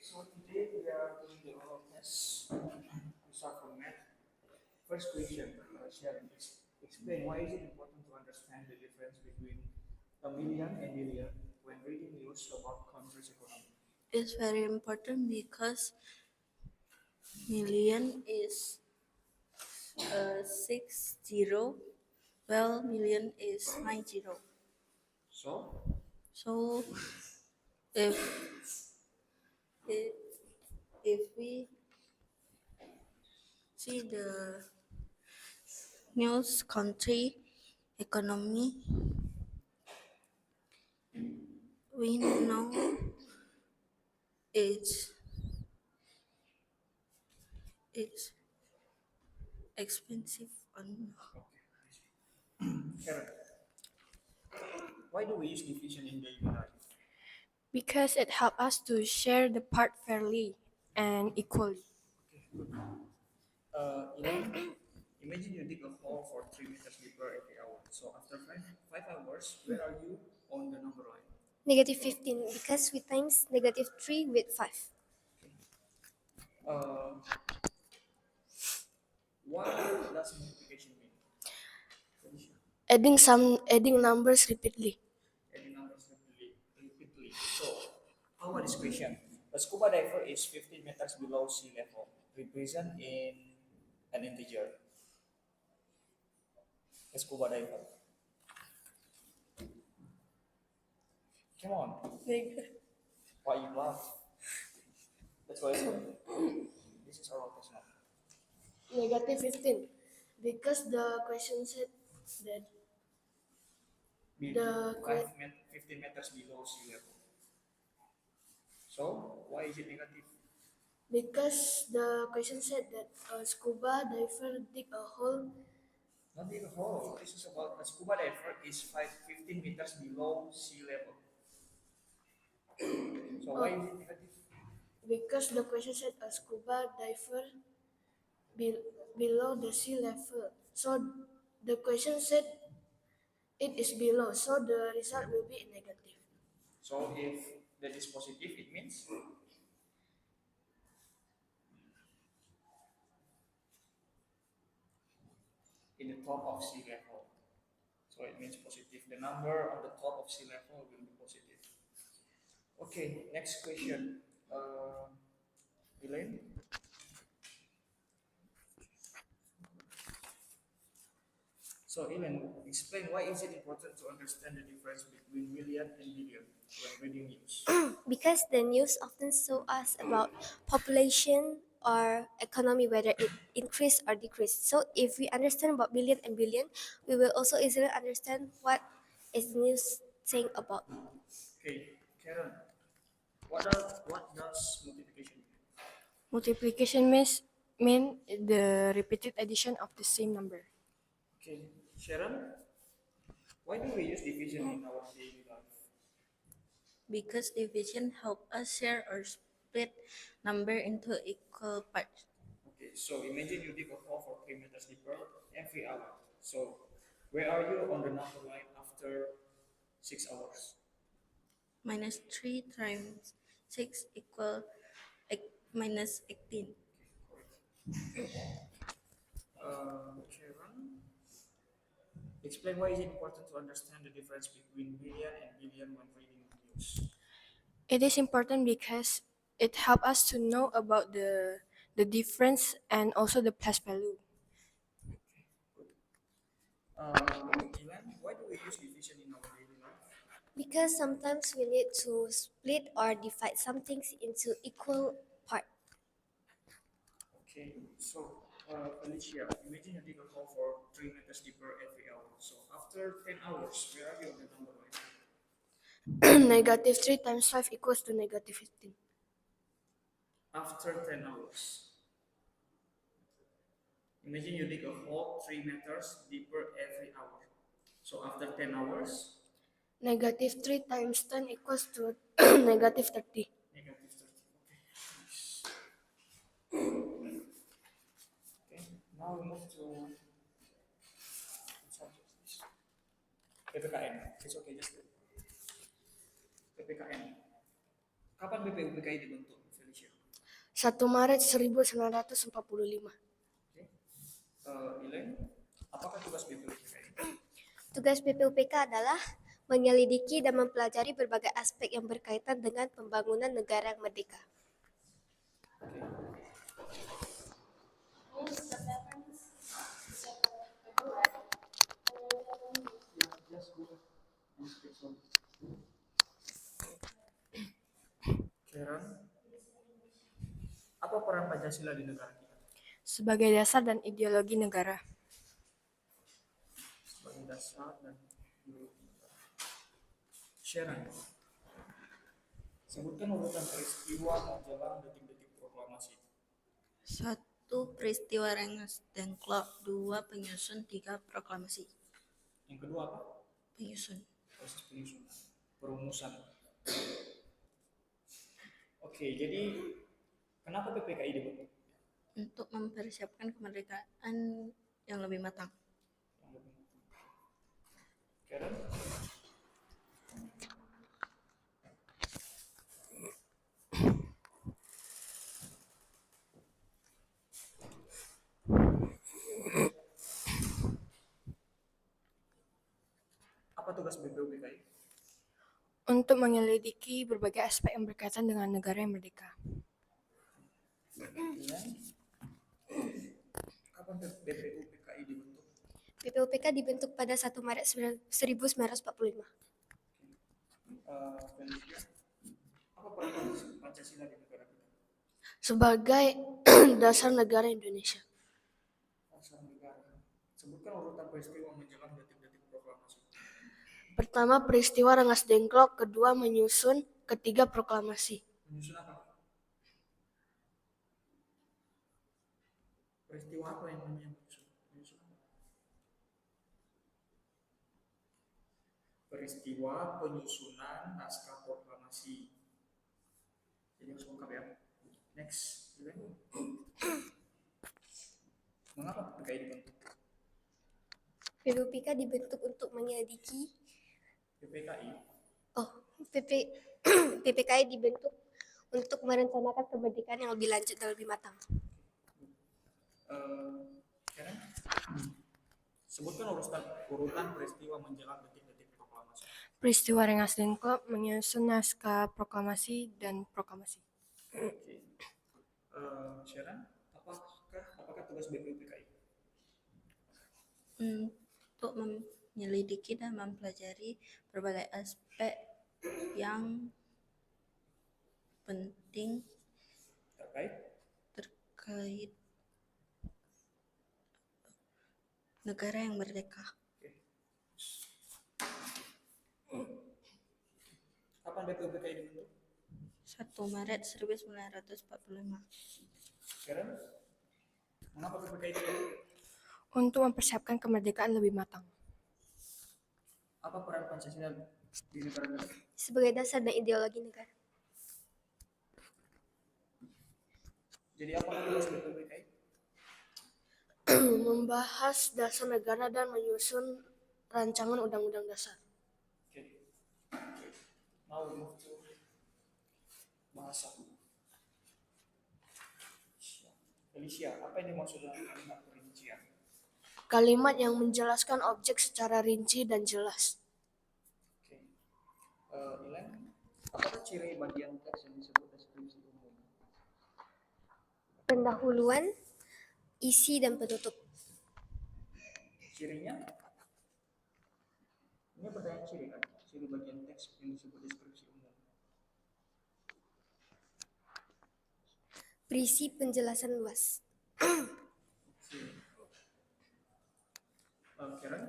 So today we are doing the oral test. We start from math. First question, Sharon, explain why is it important to understand the difference between a million and billion when reading news about country's economy. It's very important because million is 60, well, million is 90. So, So if if, if we see the news country economy, we know it's it's expensive on Sharon, why do we use division in daily life? Because it helps us to share the part fairly and equally. Okay, good. Elaine, imagine you dig a hole for 3 meters deeper every hour. So after five hours, where are you on the number line? Negative 15 because we times negative 3 with 5. Okay. Uh, what does multiplication mean? Felicia. Adding numbers repeatedly. Adding numbers repeatedly. So, how about this question? A scuba diver is 15 meters below sea level. Represent in an integer. A scuba diver. Come on. Why you laugh? That's why it's this is our test now. Negative 15. Because the question said that Be the 15 meters below sea level. So, why is it negative? because the question said that a scuba diver dig a hole. Not dig a hole. This is about a scuba diver is 15 meters below sea level. So, why is it negative? Because the question said a scuba diver below the sea level. So the question said it is below. So the result will be negative. So, if that is positive, it means in the top of sea level. So it means positive. The number on the top of sea level will be positive. Okay, next question. Elaine? So Elaine, explain why is it important to understand the difference between million and billion when reading news? Because the news often show us about population or economy, whether it increase or decrease. So if we understand about billion and billion, we will also easily understand what is news saying about. Okay, Karen, what does multiplication mean? Multiplication mean the repeated addition of the same number. Okay, Sharon, why do we use division in our daily life? because division help us share or split number into equal parts. Okay, so imagine you dig a hole for 3 meters deeper every hour. So where are you on the number line after 6 hours? Minus 3 times 6 equal minus 18. Karen, explain why is it important to understand the difference between million and billion when reading news. It is important because it helps us to know about the difference and also the plus value. Good. Ilan, why do we use division in our daily life? Because sometimes we need to split or divide some things into equal part. Okay, so Alicia, imagine you dig a hole for 3 meters deeper every hour. So after 10 hours, where are you on the number line? Negative 3 times 5 equals to negative 15. After 10 hours. Imagine you dig a hole 3 meters deeper every hour. So after 10 hours, Negative 3 times 10 equals to negative 30. negative 30. Okay, nice. Okay, now we move to what subject is this? PPKN. It's okay, just do it. PPKN. Kapan BPUPKI dibentuk, Felicia? 1 Maret 1945. Oke. Ileng, apakah tugas BPUPKI? Tugas BPUPK adalah menyelidiki dan mempelajari berbagai aspek yang berkaitan dengan pembangunan negara yang merdeka. Karen, apa peran Pancasila di negara kita? Sebagai dasar dan ideologi negara. Sebagai dasar dan Sharon, sebutkan urutan peristiwa menjelang detik-detik proklamasi. 1. Peristiwa Rengas Dengklok. 2. Penyusun. 3. Proklamasi. Yang kedua apa? Penyusun. Proses penyusunan, perumusan. Oke, jadi kenapa PPKI dibentuk? Untuk mempersiapkan kemerdekaan yang lebih matang. Karen? Apa tugas BPUPKI? Untuk menyelidiki berbagai aspek yang berkaitan dengan negara yang merdeka. Kapan BPUPKI dibentuk? BPUPK dibentuk pada 1 Maret 1945. Felicia, apa peran Pancasila di negara kita? Sebagai dasar negara Indonesia. Dasar negara. Sebutkan urutan peristiwa menjelang detik-detik proklamasi. Pertama, peristiwa Rengas Dengklok. Kedua, menyusun. Ketiga, proklamasi. Menyusun apa? Peristiwa apa yang namanya menyusun? Menyusun apa? Peristiwa penyusunan naskah proklamasi. Jadi harus lengkap ya. Next, mengapa PPKI dibentuk? BPUPK dibentuk untuk menyelidiki PPKI PPKI dibentuk untuk merencanakan kemerdekaan yang lebih lanjut dan lebih matang. Karen, sebutkan urutan peristiwa menjelang detik-detik proklamasi. Peristiwa Rengas Dengklok, menyusun naskah proklamasi, dan proklamasi. Oke. Sharon, apakah tugas BPUPKI? Untuk menyelidiki dan mempelajari berbagai aspek yang penting terkait negara yang merdeka. Kapan BPUPKI dibentuk? 1 Maret 1945. Sharon, mengapa PPKI dibentuk? Untuk mempersiapkan kemerdekaan lebih matang. Apa peran Pancasila di negara kita? Sebagai dasar dan ideologi negara. Jadi apa tugas BPUPKI? Membahas dasar negara dan menyusun rancangan undang-undang dasar. Okay. Now we move to bahasa. Felicia, apa yang dimaksud dengan kalimat perincian? Kalimat yang menjelaskan objek secara rinci dan jelas. Oke. Ilen, apakah ciri bagian teks yang disebut deskripsi umum? Pendahuluan, isi, dan penutup. Cirinya? Ini pertanyaan ciri kan? Ciri bagian teks yang disebut deskripsi umum. Berisi penjelasan luas. Karen,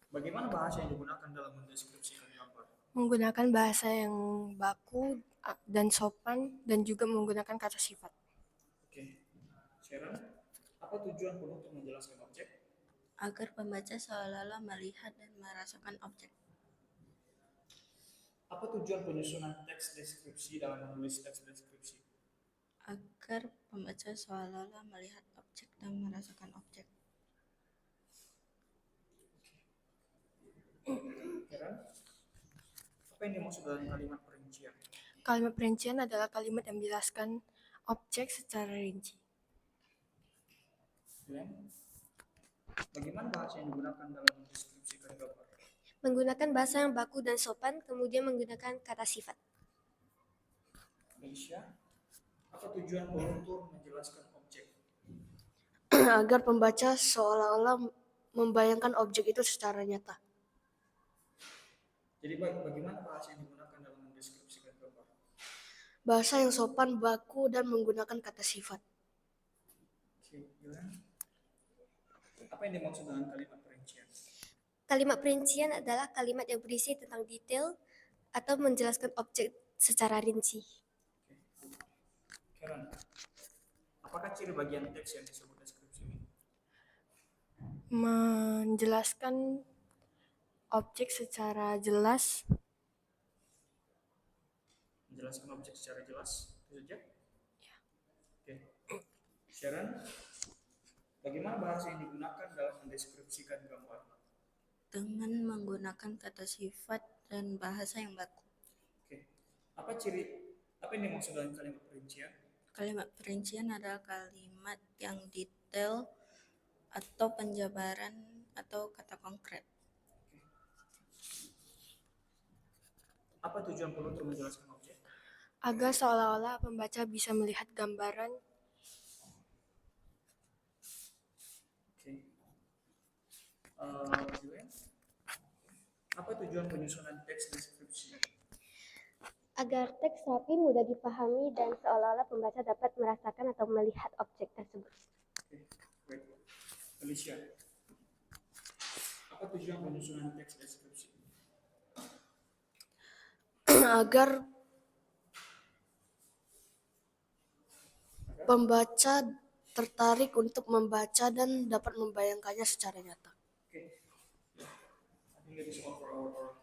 bagaimana bahasa yang digunakan dalam mendeskripsikan gambar? Menggunakan bahasa yang baku dan sopan, dan juga menggunakan kata sifat. Oke. Sharon, apa tujuan penutur menjelaskan objek? Agar pembaca seolah-olah melihat dan merasakan objek. Apa tujuan penyusunan teks deskripsi dalam menulis teks deskripsi? Agar pembaca seolah-olah melihat objek dan merasakan objek. Karen, apa yang dimaksud dalam kalimat perincian? Kalimat perincian adalah kalimat yang menjelaskan objek secara rinci. Julian, bagaimana bahasa yang digunakan dalam mendeskripsikan gambar? Menggunakan bahasa yang baku dan sopan, kemudian menggunakan kata sifat. Felicia, apa tujuan peluntur menjelaskan objek? Agar pembaca seolah-olah membayangkan objek itu secara nyata. Jadi bagaimana bahasa yang digunakan dalam mendeskripsikan gambar? Bahasa yang sopan, baku, dan menggunakan kata sifat. Oke, Julian. Apa yang dimaksud dengan kalimat perincian? Kalimat perincian adalah kalimat yang berisi tentang detail atau menjelaskan objek secara rinci. Karen, apakah ciri bagian teks yang disebut deskripsi ini? Menjelaskan objek secara jelas. Menjelaskan objek secara jelas, itu saja? Ya. Oke. Sharon, bagaimana bahasa yang digunakan dalam mendeskripsikan gambar? Dengan menggunakan kata sifat dan bahasa yang baku. Oke. Apa yang dimaksud dengan kalimat perincian? Kalimat perincian adalah kalimat yang detail atau penjabaran atau kata konkret. Apa tujuan peluntur menjelaskan objek? Agar seolah-olah pembaca bisa melihat gambaran. Oke. Julian, apa tujuan penyusunan teks deskripsi? Agar teks rapi, mudah dipahami, dan seolah-olah pembaca dapat merasakan atau melihat objek tersebut. Oke, baik. Felicia, apa tujuan penyusunan teks deskripsi? Agar pembaca tertarik untuk membaca dan dapat membayangkannya secara nyata. Okay. I think that is all for our